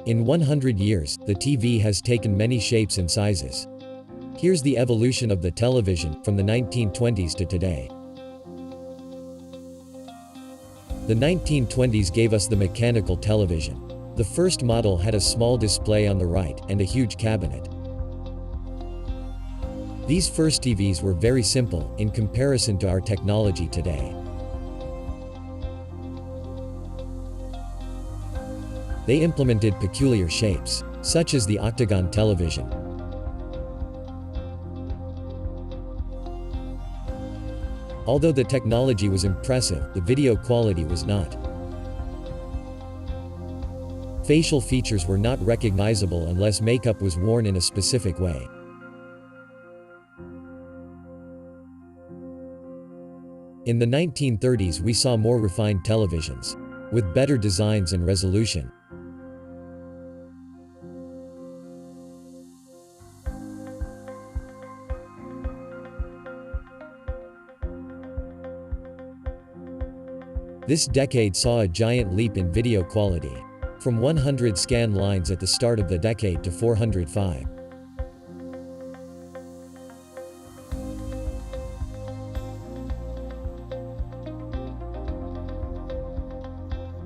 In 100 years, the TV has taken many shapes and sizes. Here's the evolution of the television, from the 1920s to today. The 1920s gave us the mechanical television. The first model had a small display on the right, and a huge cabinet. These first TVs were very simple, in comparison to our technology today. They implemented peculiar shapes, such as the octagon television. Although the technology was impressive, the video quality was not. Facial features were not recognizable unless makeup was worn in a specific way. In the 1930s, we saw more refined televisions, with better designs and resolution. This decade saw a giant leap in video quality, from 100 scan lines at the start of the decade to 405.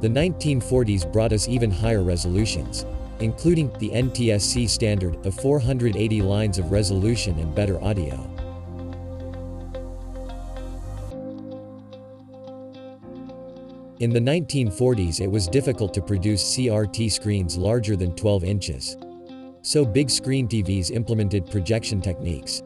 The 1940s brought us even higher resolutions, including the NTSC standard of 480 lines of resolution and better audio. In the 1940s, it was difficult to produce CRT screens larger than 12 inches. So big screen TVs implemented projection techniques.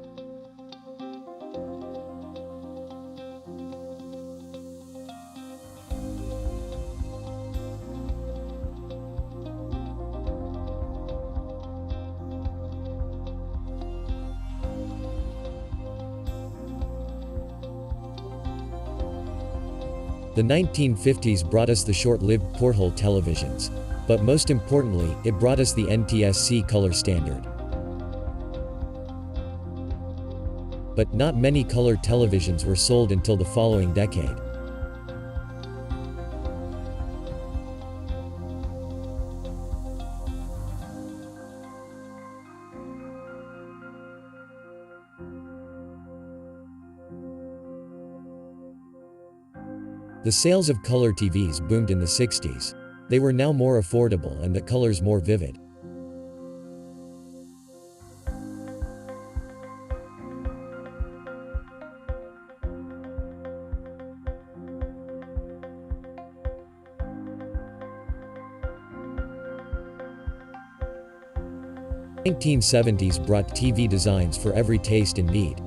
The 1950s brought us the short-lived porthole televisions, but most importantly, it brought us the NTSC color standard. But not many color televisions were sold until the following decade. The sales of color TVs boomed in the 60s. They were now more affordable and the colors more vivid. The 1970s brought TV designs for every taste and need.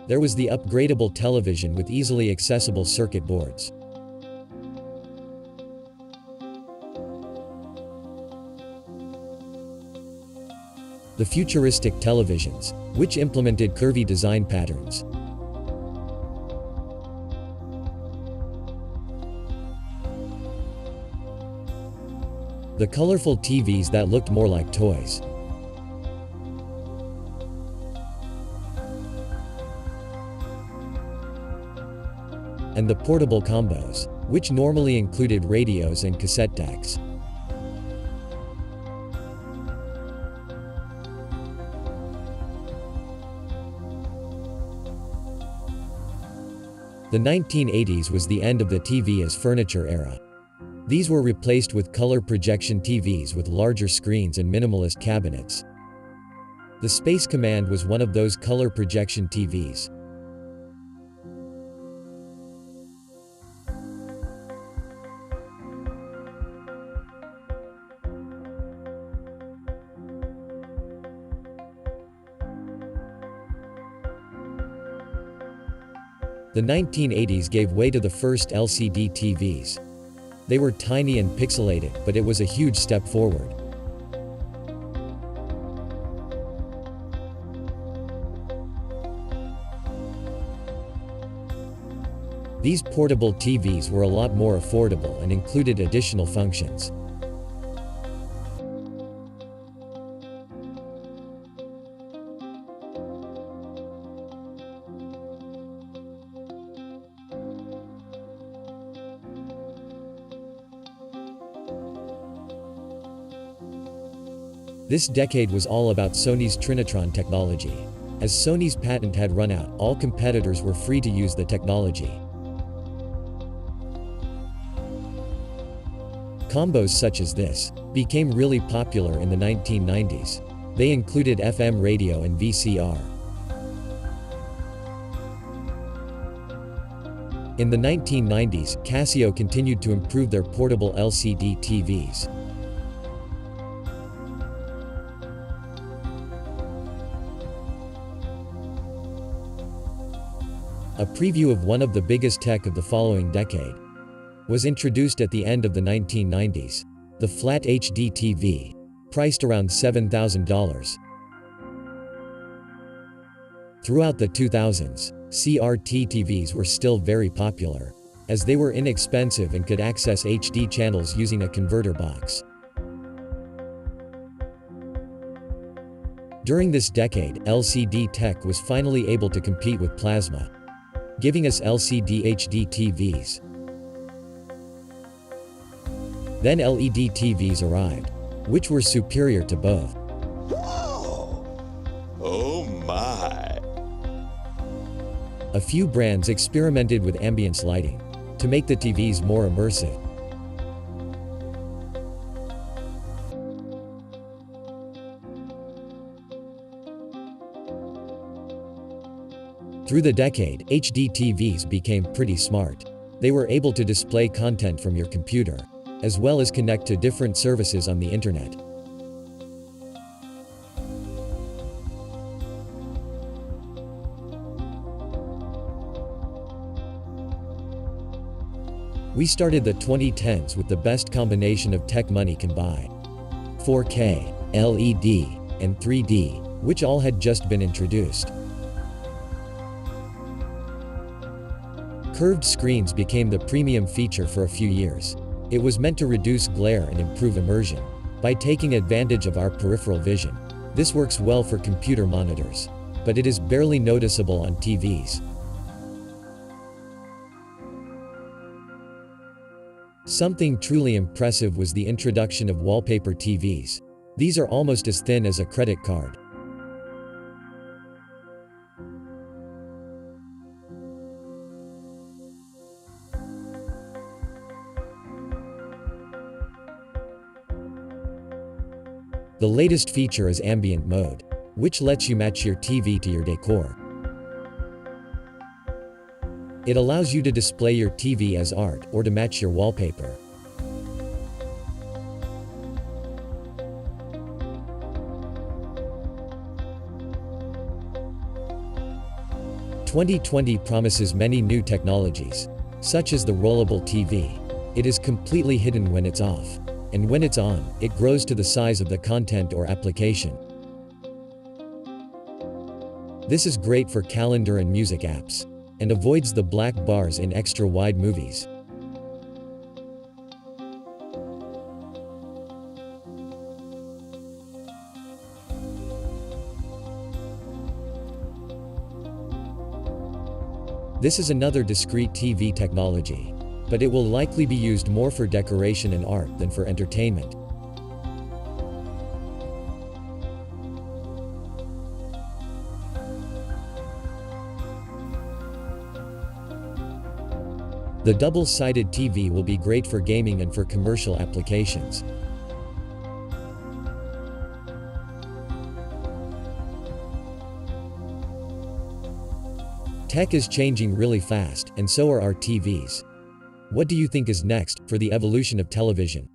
There was the upgradable television with easily accessible circuit boards. The futuristic televisions, which implemented curvy design patterns. The colorful TVs that looked more like toys. And the portable combos, which normally included radios and cassette decks. The 1980s was the end of the TV as furniture era. These were replaced with color projection TVs with larger screens and minimalist cabinets. The Space Command was one of those color projection TVs. The 1980s gave way to the first LCD TVs. They were tiny and pixelated, but it was a huge step forward. These portable TVs were a lot more affordable and included additional functions. This decade was all about Sony's Trinitron technology. As Sony's patent had run out, all competitors were free to use the technology. Combos such as this became really popular in the 1990s. They included FM radio and VCR. In the 1990s, Casio continued to improve their portable LCD TVs. A preview of one of the biggest tech of the following decade was introduced at the end of the 1990s, the Flat HD TV, priced around $7,000. Throughout the 2000s, CRT TVs were still very popular, as they were inexpensive and could access HD channels using a converter box. During this decade, LCD tech was finally able to compete with plasma, giving us LCD HD TVs. Then LED TVs arrived, which were superior to both. Whoa! Oh my! A few brands experimented with ambience lighting to make the TVs more immersive. Through the decade, HD TVs became pretty smart. They were able to display content from your computer, as well as connect to different services on the internet. We started the 2010s with the best combination of tech money can buy: 4K, LED, and 3D, which all had just been introduced. Curved screens became the premium feature for a few years. It was meant to reduce glare and improve immersion by taking advantage of our peripheral vision. This works well for computer monitors, but it is barely noticeable on TVs. Something truly impressive was the introduction of wallpaper TVs. These are almost as thin as a credit card. The latest feature is ambient mode, which lets you match your TV to your decor. It allows you to display your TV as art or to match your wallpaper. "2020 promises many new technologies, such as the rollable TV. It is completely hidden when it's off. And when it's on, it grows to the size of the content or application. This is great for calendar and music apps, and avoids the black bars in extra-wide movies. This is another discrete TV technology, but it will likely be used more for decoration and art than for entertainment. The double-sided TV will be great for gaming and for commercial applications. Tech is changing really fast, and so are our TVs. What do you think is next for the evolution of television?